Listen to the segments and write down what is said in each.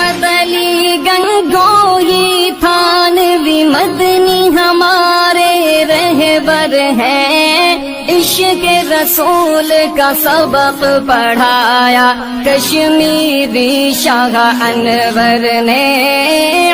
عشرت علی گنگوئی تھانوی مدنی ہمارے رہبر ہیں، عشق رسول کا سبق پڑھایا کشمیری شاہ انور نے،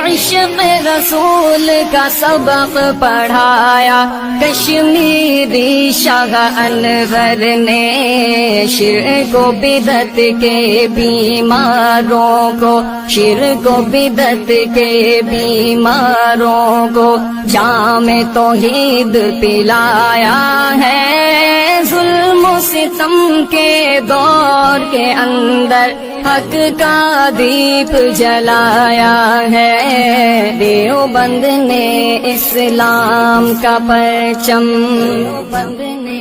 عشق رسول کا سبق پڑھایا کشمیری شاہ انور نے، شرک و بدعت کے بیماروں کو، شرک و بدعت کے بیماروں کو جام توحید پلایا ہے، ظلم و ستم کے دور کے اندر حق کا دیپ جلایا ہے، دیوبند نے اسلام کا پرچم، دیوبند نے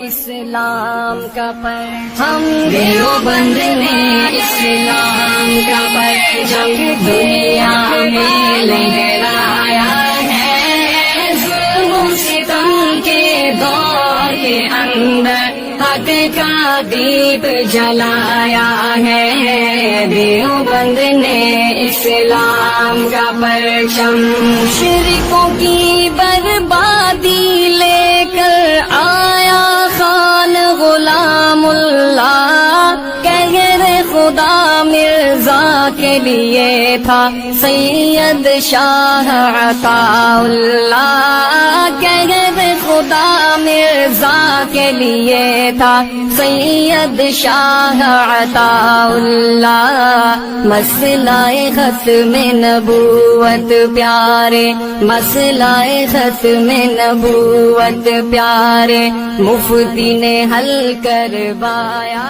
اسلام کا پرچم، دیوبند نے اسلام کا پرچم دنیا میں لہرایا ہے، ظلم و ستم کے دور کے اندر حق کا دیپ جلایا ہے، دیوبند نے اسلام کا پرچم، مشرکوں کی بربادی لے کر آیا خان غلام اللہ، قہر خدا مرزا کے لیے تھا سید شاہ عطا اللہ، قہر خدا مرزا کے لیے تھا سید شاہ عطا اللہ، مسئلہ ختم نبوت پیارے، مسئلہ ختم نبوت پیارے مفتی نے حل کروایا۔